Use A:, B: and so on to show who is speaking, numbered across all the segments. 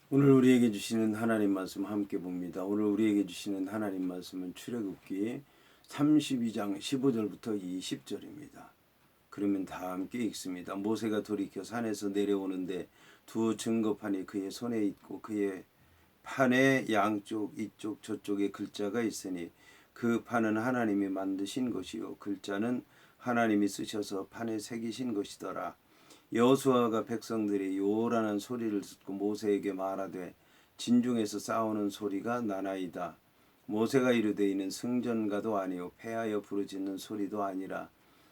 A: 오늘 우리에게 주시는 하나님 말씀 함께 봅니다. 오늘 우리에게 주시는 하나님 말씀은 출애굽기 32장 15절부터 20절입니다. 그러면 다 함께 읽습니다. 모세가 돌이켜 산에서 내려오는데 두 증거판이 그의 손에 있고 그의 판의 양쪽 이쪽 저쪽에 글자가 있으니 그 판은 하나님이 만드신 것이요 글자는 하나님이 쓰셔서 판에 새기신 것이더라. 여호수아가 백성들이 요란한 소리를 듣고 모세에게 말하되 진중에서 싸우는 소리가 나나이다. 모세가 이르되 이는 승전가도 아니요 패하여 부르짖는 소리도 아니라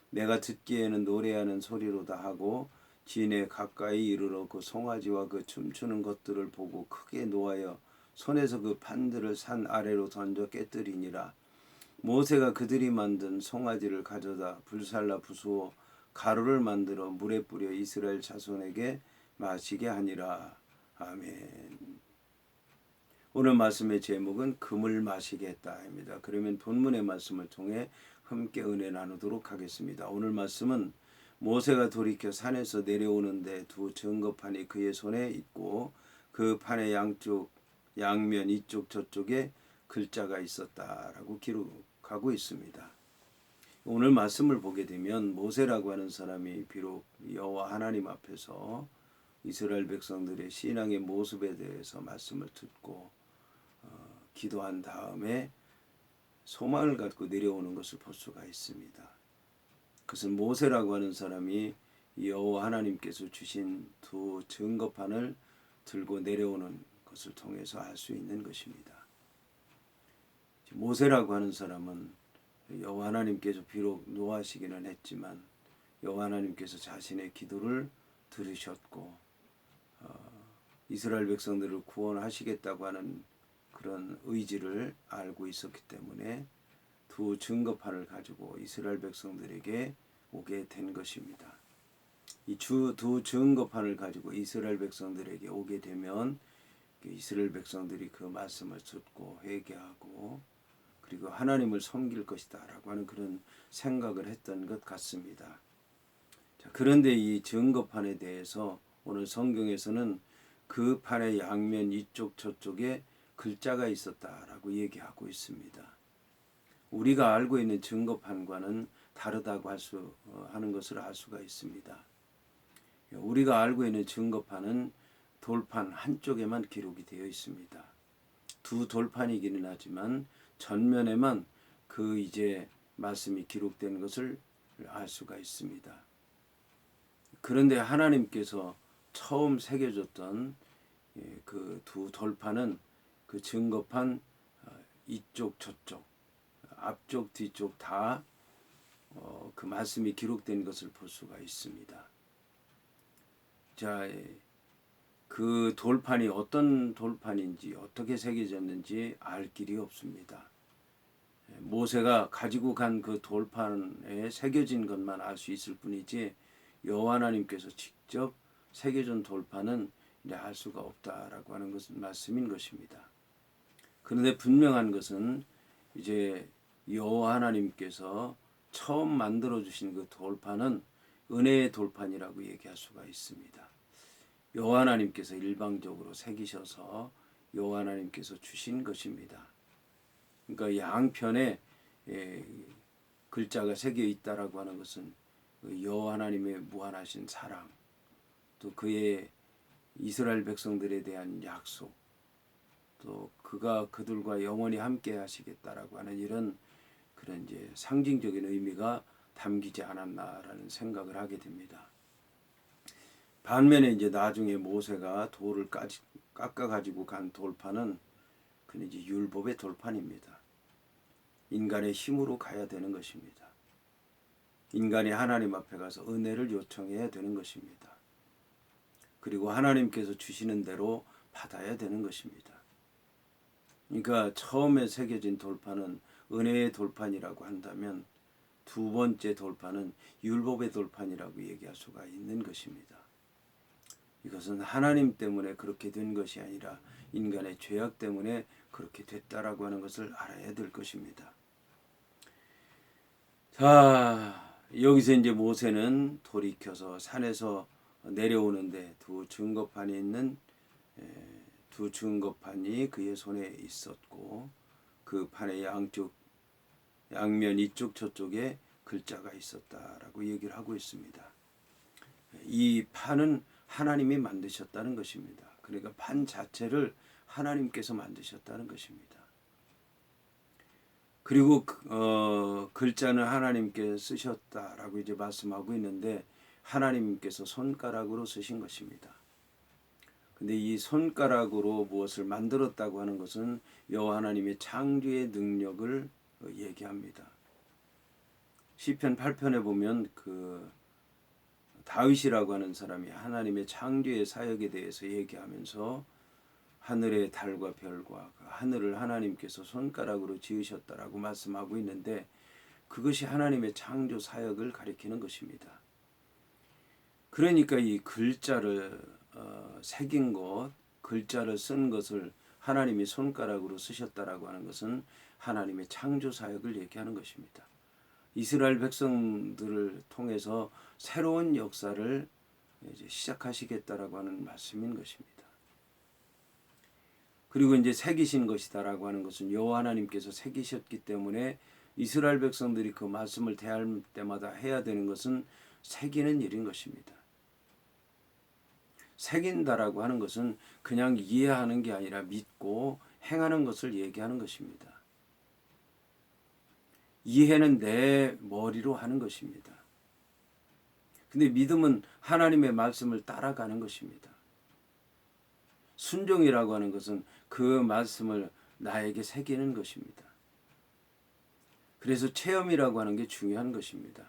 A: 내가 듣기에는 노래하는 소리로다 하고 진에 가까이 이르러 그 송아지와 그 춤추는 것들을 보고 크게 노하여 손에서 그 판들을 산 아래로 던져 깨뜨리니라. 모세가 그들이 만든 송아지를 가져다 불살라 부수어 가루를 만들어 물에 뿌려 이스라엘 자손에게 마시게 하니라. 아멘. 오늘 말씀의 제목은 금을 마시게 했다입니다. 그러면 본문의 말씀을 통해 함께 은혜 나누도록 하겠습니다. 오늘 말씀은 모세가 돌이켜 산에서 내려오는데 두 증거판이 그의 손에 있고 그 판의 양쪽 양면 이쪽 저쪽에 글자가 있었다라고 기록하고 있습니다. 오늘 말씀을 보게 되면 모세라고 하는 사람이 비록 여호와 하나님 앞에서 이스라엘 백성들의 신앙의 모습에 대해서 말씀을 듣고 기도한 다음에 소망을 갖고 내려오는 것을 볼 수가 있습니다. 그것은 모세라고 하는 사람이 여호와 하나님께서 주신 두 증거판을 들고 내려오는 것을 통해서 알 수 있는 것입니다. 모세라고 하는 사람은 여호와 하나님께서 비록 노하시기는 했지만 여호와 하나님께서 자신의 기도를 들으셨고 이스라엘 백성들을 구원하시겠다고 하는 그런 의지를 알고 있었기 때문에 두 증거판을 가지고 이스라엘 백성들에게 오게 된 것입니다. 이 두 증거판을 가지고 이스라엘 백성들에게 오게 되면 이스라엘 백성들이 그 말씀을 듣고 회개하고 그리고 하나님을 섬길 것이다 라고 하는 그런 생각을 했던 것 같습니다. 자, 그런데 이 증거판에 대해서 오늘 성경에서는 그 판의 양면 이쪽 저쪽에 글자가 있었다라고 얘기하고 있습니다. 우리가 알고 있는 증거판과는 다르다고 하는 것을 알 수가 있습니다. 우리가 알고 있는 증거판은 돌판 한쪽에만 기록이 되어 있습니다. 두 돌판이기는 하지만 전면에만 그 이제 말씀이 기록된 것을 알 수가 있습니다. 그런데 하나님께서 처음 새겨줬던 그 두 돌판은 그 증거판 이쪽 저쪽 앞쪽 뒤쪽 다 그 말씀이 기록된 것을 볼 수가 있습니다. 자, 그 돌판이 어떤 돌판인지 어떻게 새겨졌는지 알 길이 없습니다. 모세가 가지고 간 그 돌판에 새겨진 것만 알 수 있을 뿐이지 여호와 하나님께서 직접 새겨진 돌판은 이제 알 수가 없다라고 하는 것은 말씀인 것입니다. 그런데 분명한 것은 이제 여호와 하나님께서 처음 만들어 주신 그 돌판은 은혜의 돌판이라고 얘기할 수가 있습니다. 여호와 하나님께서 일방적으로 새기셔서 여호와 하나님께서 주신 것입니다. 그러니까 양편에 글자가 새겨 있다라고 하는 것은 여호와 하나님의 무한하신 사랑, 또 그의 이스라엘 백성들에 대한 약속, 또 그가 그들과 영원히 함께 하시겠다라고 하는 이런 그런 이제 상징적인 의미가 담기지 않았나라는 생각을 하게 됩니다. 반면에 이제 나중에 모세가 돌을 깎아 가지고 간 돌판은 그는 이제 율법의 돌판입니다. 인간의 힘으로 가야 되는 것입니다. 인간이 하나님 앞에 가서 은혜를 요청해야 되는 것입니다. 그리고 하나님께서 주시는 대로 받아야 되는 것입니다. 그러니까 처음에 새겨진 돌판은 은혜의 돌판이라고 한다면 두 번째 돌판은 율법의 돌판이라고 얘기할 수가 있는 것입니다. 이것은 하나님 때문에 그렇게 된 것이 아니라 인간의 죄악 때문에 그렇게 됐다라고 하는 것을 알아야 될 것입니다. 자, 여기서 이제 모세는 돌이켜서 산에서 내려오는데 두 증거판이 있는 두 증거판이 그의 손에 있었고 그 판의 양면 이쪽 저쪽에 글자가 있었다라고 얘기를 하고 있습니다. 이 판은 하나님이 만드셨다는 것입니다. 그러니까 판 자체를 하나님께서 만드셨다는 것입니다. 그리고 글자는 하나님께 쓰셨다라고 이제 말씀하고 있는데 하나님께서 손가락으로 쓰신 것입니다. 근데 이 손가락으로 무엇을 만들었다고 하는 것은 여호와 하나님의 창조의 능력을 얘기합니다. 시편 8편에 보면 그 다윗이라고 하는 사람이 하나님의 창조의 사역에 대해서 얘기하면서 하늘의 달과 별과 하늘을 하나님께서 손가락으로 지으셨다라고 말씀하고 있는데 그것이 하나님의 창조 사역을 가리키는 것입니다. 그러니까 이 글자를 새긴 것, 글자를 쓴 것을 하나님이 손가락으로 쓰셨다라고 하는 것은 하나님의 창조 사역을 얘기하는 것입니다. 이스라엘 백성들을 통해서 새로운 역사를 이제 시작하시겠다라고 하는 말씀인 것입니다. 그리고 이제 새기신 것이다라고 하는 것은 여호와 하나님께서 새기셨기 때문에 이스라엘 백성들이 그 말씀을 대할 때마다 해야 되는 것은 새기는 일인 것입니다. 새긴다라고 하는 것은 그냥 이해하는 게 아니라 믿고 행하는 것을 얘기하는 것입니다. 이해는 내 머리로 하는 것입니다. 근데 믿음은 하나님의 말씀을 따라가는 것입니다. 순종이라고 하는 것은 그 말씀을 나에게 새기는 것입니다. 그래서 체험이라고 하는 게 중요한 것입니다.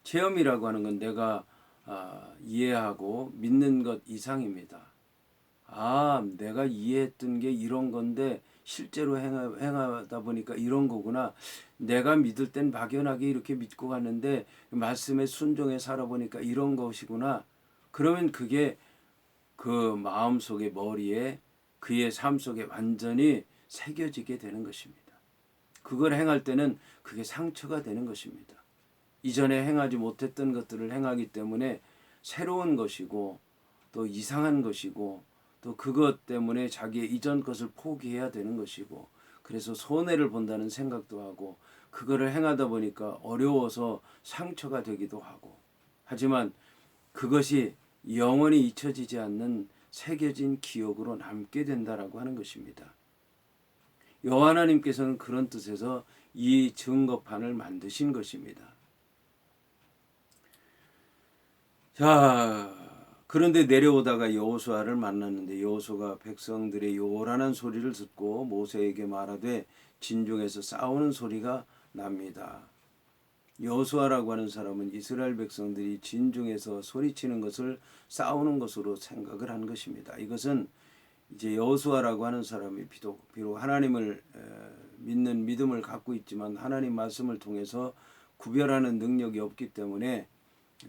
A: 체험이라고 하는 건 내가 이해하고 믿는 것 이상입니다. 내가 이해했던 게 이런 건데 실제로 행하다 보니까 이런 거구나. 내가 믿을 땐 막연하게 이렇게 믿고 갔는데 말씀에 순종해 살아보니까 이런 것이구나. 그러면 그게 그 마음속에 머리에 그의 삶 속에 완전히 새겨지게 되는 것입니다. 그걸 행할 때는 그게 상처가 되는 것입니다. 이전에 행하지 못했던 것들을 행하기 때문에 새로운 것이고 또 이상한 것이고 또 그것 때문에 자기의 이전 것을 포기해야 되는 것이고 그래서 손해를 본다는 생각도 하고 그거를 행하다 보니까 어려워서 상처가 되기도 하고 하지만 그것이 영원히 잊혀지지 않는 새겨진 기억으로 남게 된다라고 하는 것입니다. 여호와 하나님께서는 그런 뜻에서 이 증거판을 만드신 것입니다. 자, 그런데 내려오다가 여호수아를 만났는데 여호수아가 백성들의 요란한 소리를 듣고 모세에게 말하되 진중에서 싸우는 소리가 납니다. 여호수아라고 하는 사람은 이스라엘 백성들이 진중에서 소리치는 것을 싸우는 것으로 생각을 한 것입니다. 이것은 이제 여호수아라고 하는 사람이 비록 하나님을 믿는 믿음을 갖고 있지만 하나님 말씀을 통해서 구별하는 능력이 없기 때문에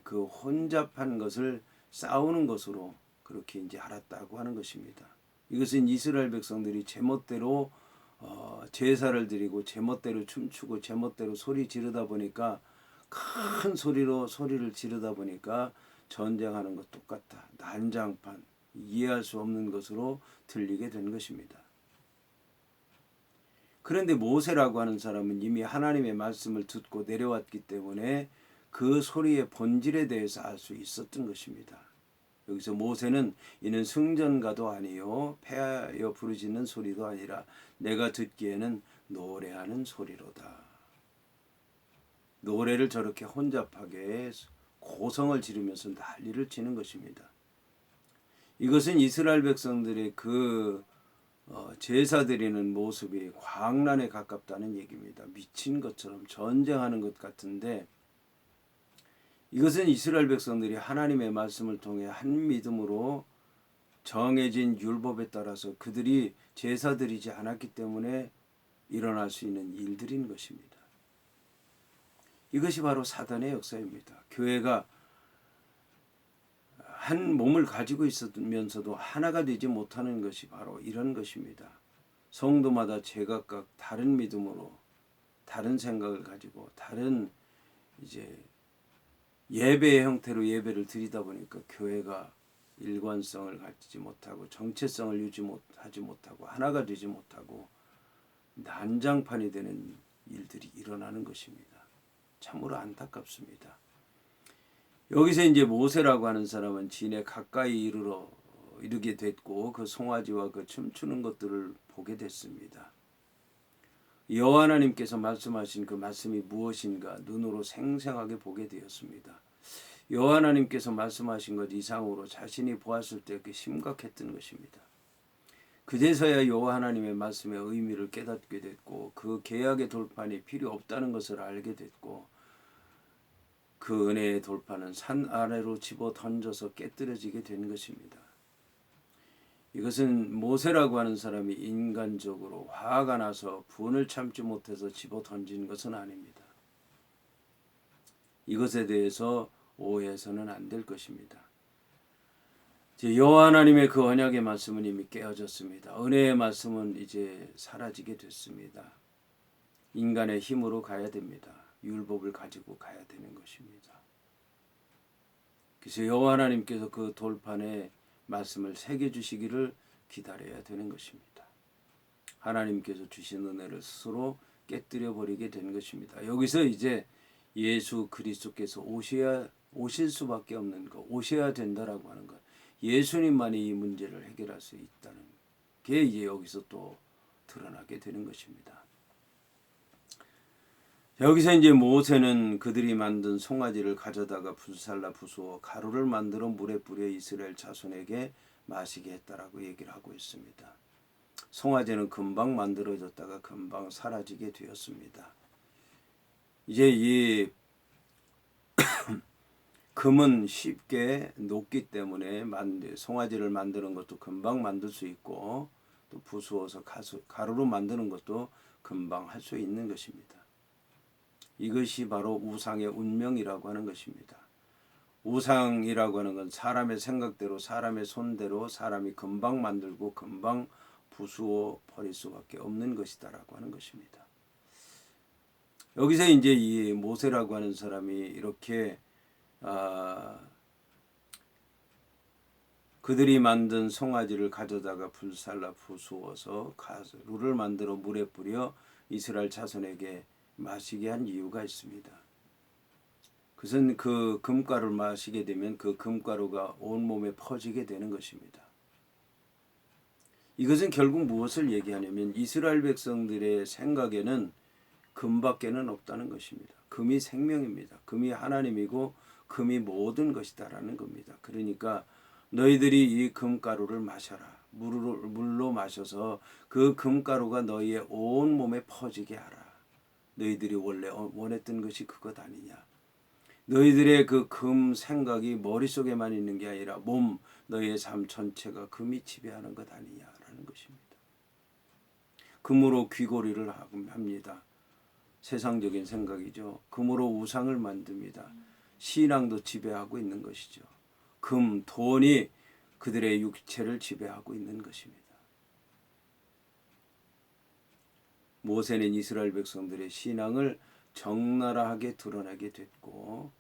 A: 그 혼잡한 것을 싸우는 것으로 그렇게 이제 알았다고 하는 것입니다. 이것은 이스라엘 백성들이 제멋대로 제사를 드리고 제멋대로 춤추고 제멋대로 소리 지르다 보니까 큰 소리로 소리를 지르다 보니까 전쟁하는 것 똑같다. 난장판 이해할 수 없는 것으로 들리게 된 것입니다. 그런데 모세라고 하는 사람은 이미 하나님의 말씀을 듣고 내려왔기 때문에 그 소리의 본질에 대해서 알 수 있었던 것입니다. 여기서 모세는 이는 승전가도 아니요 패하여 부르짖는 소리도 아니라 내가 듣기에는 노래하는 소리로다. 노래를 저렇게 혼잡하게 고성을 지르면서 난리를 치는 것입니다. 이것은 이스라엘 백성들의 그 제사 드리는 모습이 광란에 가깝다는 얘기입니다. 미친 것처럼 전쟁하는 것 같은데 이것은 이스라엘 백성들이 하나님의 말씀을 통해 한 믿음으로 정해진 율법에 따라서 그들이 제사 드리지 않았기 때문에 일어날 수 있는 일들인 것입니다. 이것이 바로 사단의 역사입니다. 교회가 한 몸을 가지고 있으면서도 하나가 되지 못하는 것이 바로 이런 것입니다. 성도마다 제각각 다른 믿음으로 다른 생각을 가지고 다른 이제 예배의 형태로 예배를 드리다 보니까 교회가 일관성을 갖지 못하고 정체성을 유지하지 못하고 하나가 되지 못하고 난장판이 되는 일들이 일어나는 것입니다. 참으로 안타깝습니다. 여기서 이제 모세라고 하는 사람은 진에 가까이 이르게 됐고 그 송아지와 그 춤추는 것들을 보게 됐습니다. 여호와 하나님께서 말씀하신 그 말씀이 무엇인가 눈으로 생생하게 보게 되었습니다. 여호와 하나님께서 말씀하신 것 이상으로 자신이 보았을 때 그 심각했던 것입니다. 그제서야 여호와 하나님의 말씀의 의미를 깨닫게 됐고 그 계약의 돌판이 필요 없다는 것을 알게 됐고 그 은혜의 돌판은 산 아래로 집어 던져서 깨뜨려지게 된 것입니다. 이것은 모세라고 하는 사람이 인간적으로 화가 나서 분을 참지 못해서 집어 던진 것은 아닙니다. 이것에 대해서 오해해서는 안 될 것입니다. 여호와 하나님의 그 언약의 말씀은 이미 깨어졌습니다. 은혜의 말씀은 이제 사라지게 됐습니다. 인간의 힘으로 가야 됩니다. 율법을 가지고 가야 되는 것입니다. 그래서 여호와 하나님께서 그 돌판에 말씀을 새겨주시기를 기다려야 되는 것입니다. 하나님께서 주신 은혜를 스스로 깨뜨려 버리게 된 것입니다. 여기서 이제 예수 그리스도께서 오실 수밖에 없는 것, 오셔야 된다라고 하는 것, 예수님만이 이 문제를 해결할 수 있다는 게 이제 여기서 또 드러나게 되는 것입니다. 여기서 이제 모세는 그들이 만든 송아지를 가져다가 불살라 부수어 가루를 만들어 물에 뿌려 이스라엘 자손에게 마시게 했다라고 얘기를 하고 있습니다. 송아지는 금방 만들어졌다가 금방 사라지게 되었습니다. 이제 이 금은 쉽게 녹기 때문에 송아지를 만드는 것도 금방 만들 수 있고 또 부수어서 가루로 만드는 것도 금방 할 수 있는 것입니다. 이것이 바로 우상의 운명이라고 하는 것입니다. 우상이라고 하는 건 사람의 생각대로 사람의 손대로 사람이 금방 만들고 금방 부수어 버릴 수밖에 없는 것이다라고 하는 것입니다. 여기서 이제 이 모세라고 하는 사람이 이렇게 그들이 만든 송아지를 가져다가 불살라 부수어서 가루를 만들어 물에 뿌려 이스라엘 자손에게 마시게 한 이유가 있습니다. 그것은 그 금가루를 마시게 되면 그 금가루가 온몸에 퍼지게 되는 것입니다. 이것은 결국 무엇을 얘기하냐면 이스라엘 백성들의 생각에는 금밖에는 없다는 것입니다. 금이 생명입니다. 금이 하나님이고 금이 모든 것이다라는 겁니다. 그러니까 너희들이 이 금가루를 마셔라. 물로 마셔서 그 금가루가 너희의 온몸에 퍼지게 하라. 너희들이 원래 원했던 것이 그것 아니냐. 너희들의 그 금 생각이 머릿속에만 있는 게 아니라 너희의 삶 전체가 금이 지배하는 것 아니냐라는 것입니다. 금으로 귀고리를 합니다. 세상적인 생각이죠. 금으로 우상을 만듭니다. 신앙도 지배하고 있는 것이죠. 금, 돈이 그들의 육체를 지배하고 있는 것입니다. 모세는 이스라엘 백성들의 신앙을 적나라하게 드러내게 됐고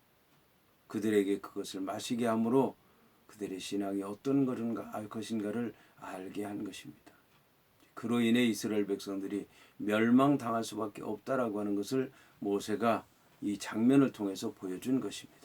A: 그들에게 그것을 마시게 함으로 그들의 신앙이 어떤 것인가를 알게 한 것입니다. 그로 인해 이스라엘 백성들이 멸망당할 수밖에 없다라고 하는 것을 모세가 이 장면을 통해서 보여준 것입니다.